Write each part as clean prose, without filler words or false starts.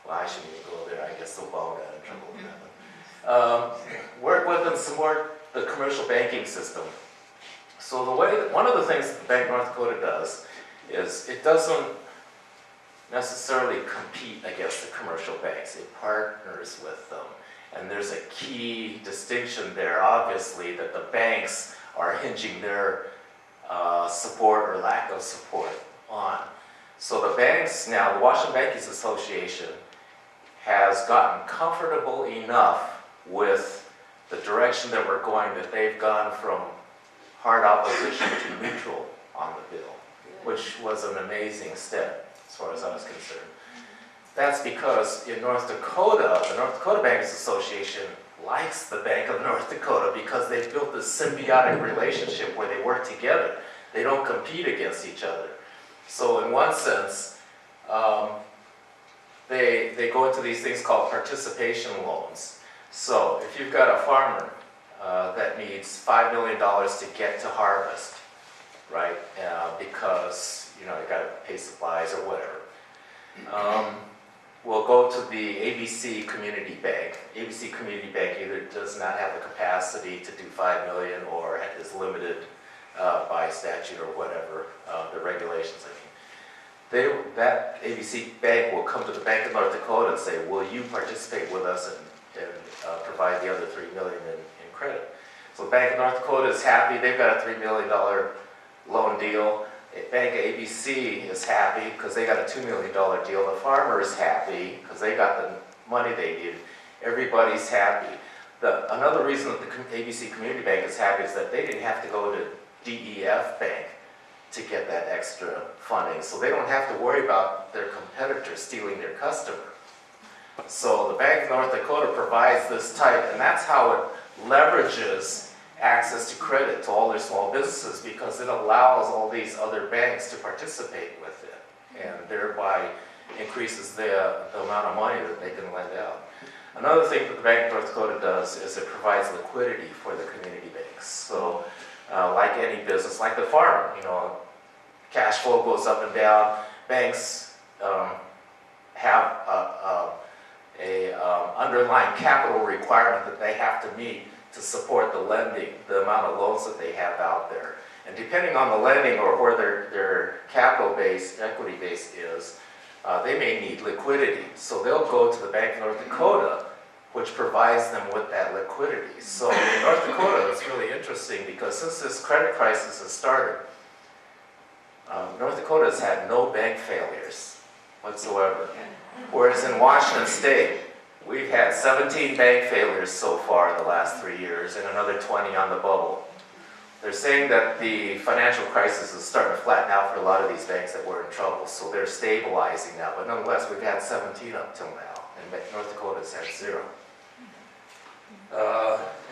well, I shouldn't even go there. I guess Obama got in trouble with that one. Work with and support the commercial banking system. So one of the things that the Bank of North Dakota does is it doesn't necessarily compete against the commercial banks. It partners with them. And there's a key distinction there, obviously, that the banks are hinging their support or lack of support on. So the banks now, the Washington Bankers Association has gotten comfortable enough with the direction that we're going that they've gone from hard opposition to neutral on the bill, which was an amazing step as far as I was concerned. That's because in North Dakota, the North Dakota Bankers Association likes the Bank of North Dakota because they've built this symbiotic relationship where they work together. They don't compete against each other. So in one sense, they go into these things called participation loans. So if you've got a farmer that needs $5 million to get to harvest, right? Because you got to pay supplies or whatever. We'll go to the ABC Community Bank. ABC Community Bank either does not have the capacity to do $5 million or is limited by statute or whatever, the regulations, I mean. That ABC Bank will come to the Bank of North Dakota and say, will you participate with us and provide the other $3 million in credit? So the Bank of North Dakota is happy. They've got a $3 million loan deal. Bank of ABC is happy because they got a $2 million deal. The farmer is happy because they got the money they need. Everybody's happy. Another reason that the ABC Community Bank is happy is that they didn't have to go to DEF Bank to get that extra funding. So they don't have to worry about their competitors stealing their customer. So the Bank of North Dakota provides this type, and that's how it leverages access to credit to all their small businesses because it allows all these other banks to participate with it and thereby increases the amount of money that they can lend out. Another thing that the Bank of North Dakota does is it provides liquidity for the community banks. So like any business, like the farm, cash flow goes up and down. Banks have a underlying capital requirement that they have to meet to support the lending, the amount of loans that they have out there. And depending on the lending or where their capital base, equity base is, they may need liquidity. So they'll go to the Bank of North Dakota, which provides them with that liquidity. So in North Dakota, it's really interesting because since this credit crisis has started, North Dakota has had no bank failures whatsoever. Whereas in Washington State, we've had 17 bank failures so far in the last 3 years and another 20 on the bubble. They're saying that the financial crisis is starting to flatten out for a lot of these banks that were in trouble, so they're stabilizing now. But nonetheless, we've had 17 up till now, and North Dakota's had 0.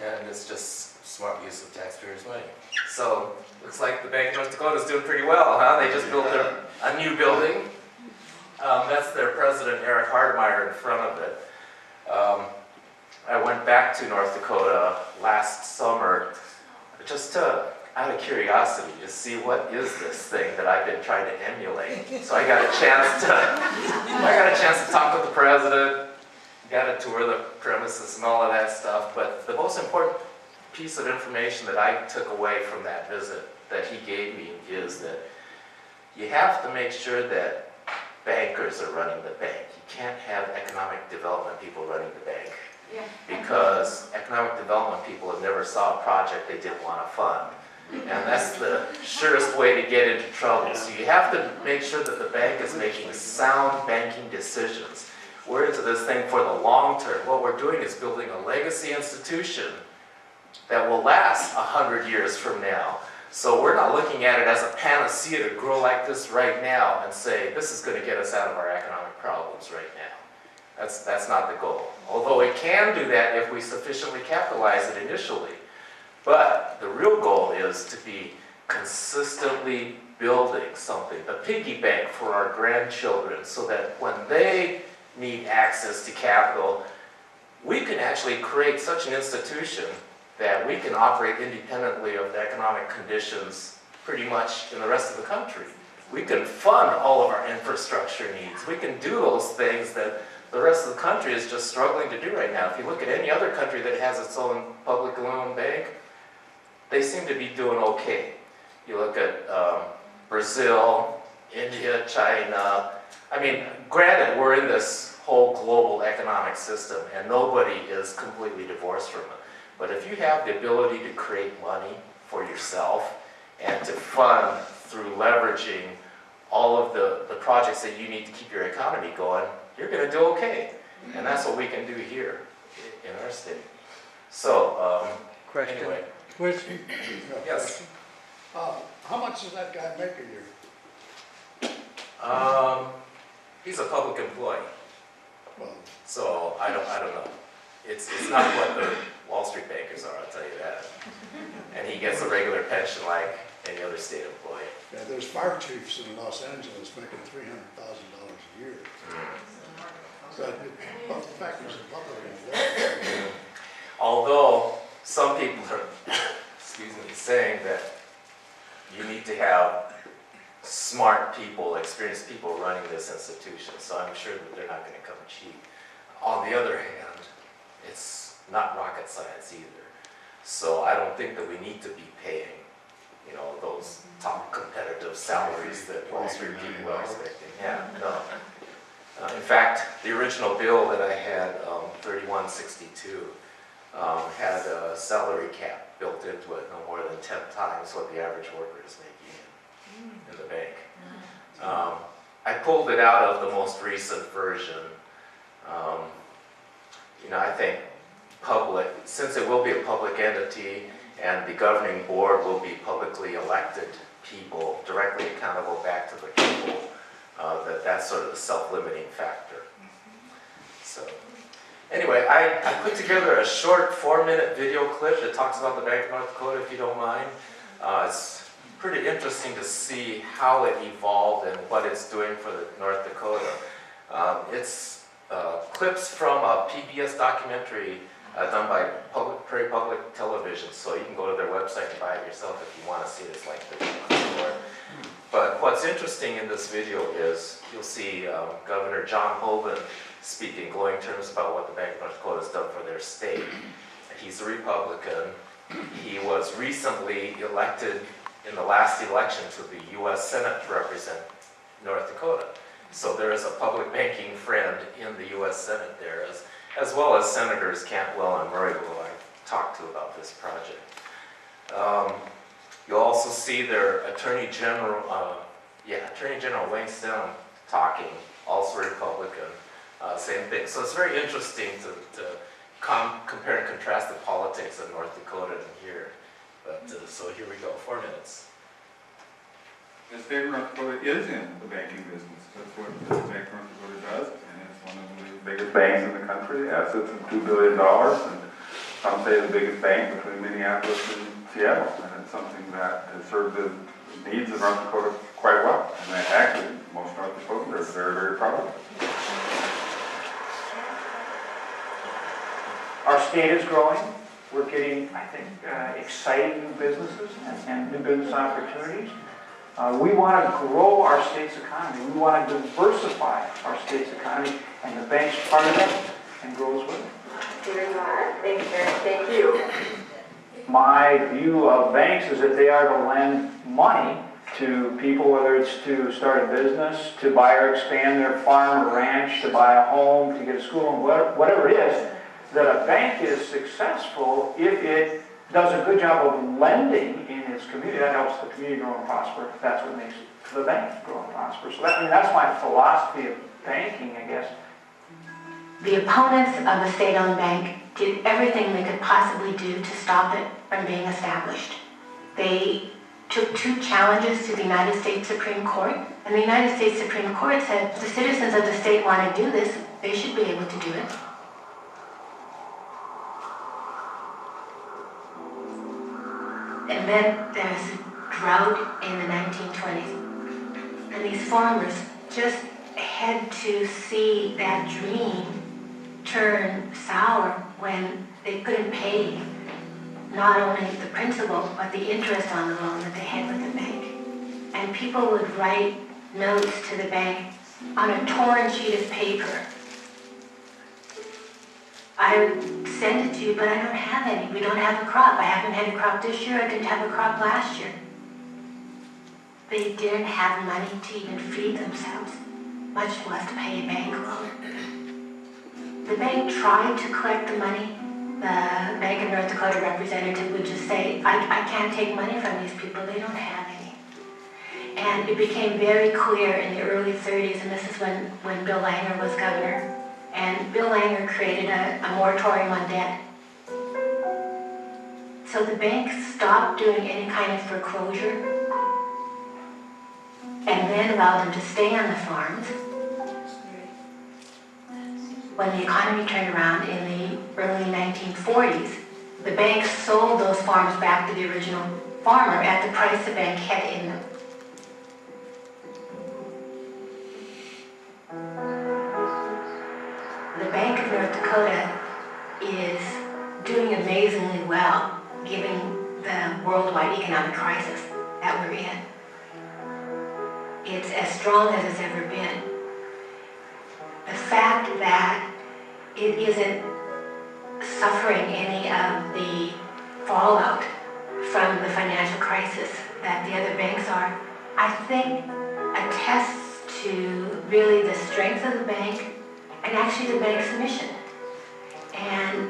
And it's just smart use of taxpayers' money. So, looks like the Bank of North Dakota is doing pretty well, huh? They just built a new building. That's their president, Eric Hardmeyer, in front of it. I went back to North Dakota last summer just out of curiosity to see what is this thing that I've been trying to emulate. So I got a chance to talk with the president, got to tour the premises and all of that stuff. But the most important piece of information that I took away from that visit that he gave me is that you have to make sure that bankers are running the bank. You can't have economic development people running the bank. Yeah. Because economic development people have never saw a project they didn't want to fund. And that's the surest way to get into trouble. So you have to make sure that the bank is making sound banking decisions. We're into this thing for the long term. What we're doing is building a legacy institution that will last 100 years from now. So we're not looking at it as a panacea to grow like this right now and say, this is going to get us out of our economic problems right now. That's not the goal. Although it can do that if we sufficiently capitalize it initially. But the real goal is to be consistently building something, the piggy bank for our grandchildren, so that when they need access to capital, we can actually create such an institution that we can operate independently of the economic conditions pretty much in the rest of the country. We can fund all of our infrastructure needs. We can do those things that the rest of the country is just struggling to do right now. If you look at any other country that has its own publicly owned bank, they seem to be doing okay. You look at Brazil, India, China. I mean, granted, we're in this whole global economic system and nobody is completely divorced from it. But if you have the ability to create money for yourself and to fund through leveraging all of the projects that you need to keep your economy going, you're going to do okay. And that's what we can do here in our state. So, Question. anyway. Question. Yes. How much does that guy make a year? He's a public employee, Well, so I don't know. It's not what the Wall Street bankers are, I'll tell you that. And he gets a regular pension like any other state employee. yeah, there's fire chiefs in Los Angeles making $300,000 a year. So the fact is, a public employee. Although some people are, excuse me, saying that you need to have smart people, experienced people running this institution, so I'm sure that they're not going to come cheap. On the other hand, it's not rocket science either. So I don't think that we need to be paying, you know, those top competitive salaries that Wall Street people are expecting. Yeah, no. In fact, the original bill that I had, 3162, had a salary cap built into it, no more than 10 times what the average worker is making in the bank. I pulled it out of the most recent version. You know, I think since it will be a public entity and the governing board will be publicly elected people directly accountable back to the people, that's sort of the self-limiting factor. So anyway, I put together a short 4-minute video clip that talks about the Bank of North Dakota, if you don't mind. It's pretty interesting to see how it evolved and what it's doing for the North Dakota. It's clips from a PBS documentary done by Prairie Public Television, so you can go to their website and buy it yourself if you want to see it. It's like $31. But what's interesting in this video is you'll see Governor John Hoeven speaking glowing terms about what the Bank of North Dakota has done for their state. He's a Republican. He was recently elected in the last election to the U.S. Senate to represent North Dakota. So there is a public banking friend in the U.S. Senate there, as well as Senators Cantwell and Murray, who I talked to about this project. You'll also see their Attorney General Wayne Stone talking, also Republican, same thing. So it's very interesting to compare and contrast the politics of North Dakota and here. But so here we go, 4 minutes. The state of North Dakota is in the banking business. That's what the Bank of North Dakota does, and it's one of the biggest banks in the country. Assets of $2 billion, and some say the biggest bank between Minneapolis and Seattle. And it's something that has served the needs of North Dakota quite well. And actually, most North Dakotans are very, very proud of it. Our state is growing. We're getting, I think, exciting new businesses and new business opportunities. We want to grow our state's economy. We want to diversify our state's economy, and the bank's part of that and grows with it. Here you are. Thank you. My view of banks is that they are to lend money to people, whether it's to start a business, to buy or expand their farm or ranch, to buy a home, to get a school, and whatever it is, that a bank is successful if it does a good job of lending in its community. That helps the community grow and prosper. That's what makes the bank grow and prosper. So that's my philosophy of banking, I guess. The opponents of the state-owned bank did everything they could possibly do to stop it from being established. They took 2 challenges to the United States Supreme Court, and the United States Supreme Court said if the citizens of the state want to do this, they should be able to do it. And then there's a drought in the 1920s. And these farmers just had to see that dream turn sour when they couldn't pay not only the principal, but the interest on the loan that they had with the bank. And people would write notes to the bank on a torn sheet of paper I would send it to you, but I don't have any. We don't have a crop. I haven't had a crop this year. I didn't have a crop last year. They didn't have money to even feed themselves, much less to pay a bank loan. The bank tried to collect the money. The Bank of North Dakota representative would just say, I can't take money from these people. They don't have any. And it became very clear in the early 30s, and this is when Bill Langer was governor, and Bill Langer created a moratorium on debt. So the bank stopped doing any kind of foreclosure and then allowed them to stay on the farms. When the economy turned around in the early 1940s, the bank sold those farms back to the original farmer at the price the bank had in them. The Bank of North Dakota is doing amazingly well given the worldwide economic crisis that we're in. It's as strong as it's ever been. The fact that it isn't suffering any of the fallout from the financial crisis that the other banks are, I think attests to really the strength of the bank and actually the bank's mission. And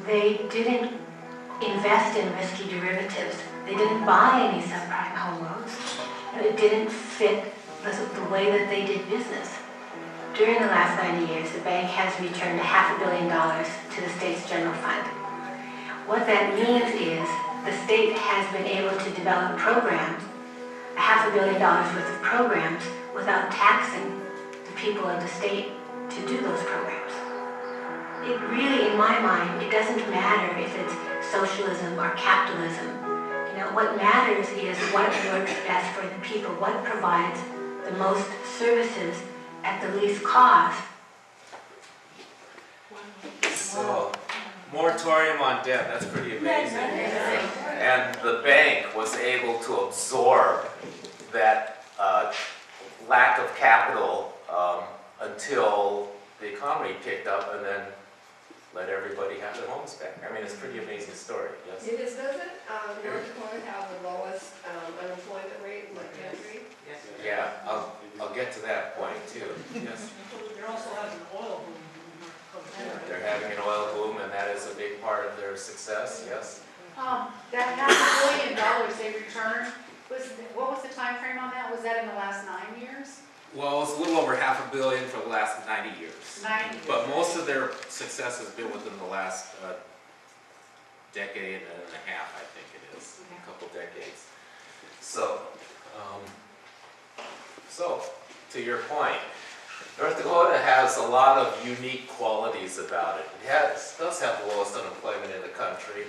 they didn't invest in risky derivatives. They didn't buy any subprime home loans. It didn't fit the way that they did business. During the last 90 years, the bank has returned $500 million to the state's general fund. What that means is the state has been able to develop programs, $500 million worth of programs, without taxing the people of the state to do those programs. It really, in my mind, it doesn't matter if it's socialism or capitalism. You know, what matters is what works best for the people, what provides the most services at the least cost. So, moratorium on debt, that's pretty amazing. And the bank was able to absorb that lack of capital until the economy picked up and then let everybody have their homes back. I mean, it's a pretty amazing story, yes? It is, doesn't North Dakota have the lowest unemployment rate in the country? Yeah, I'll get to that point too, yes. They're also having an oil boom. They're having an oil boom and that is a big part of their success, yes? That $500 million they returned, what was the time frame on that? Was that in the last 9 years? Well, it's a little over $500 million for the last 90 years. 90 years. But most of their success has been within the last decade and a half, I think it is, a couple decades. So, to your point, North Dakota has a lot of unique qualities about it. It does have the lowest unemployment in the country,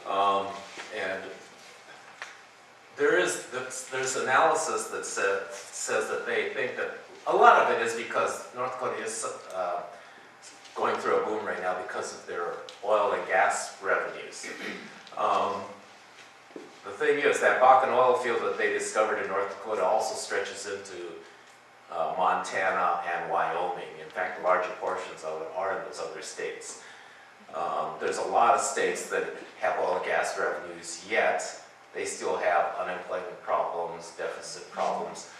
and there's analysis that says that they think that a lot of it is because North Dakota is going through a boom right now because of their oil and gas revenues. The thing is that Bakken oil field that they discovered in North Dakota also stretches into Montana and Wyoming. In fact, larger portions of it are in those other states. There's a lot of states that have oil and gas revenues, yet they still have unemployment problems, deficit problems.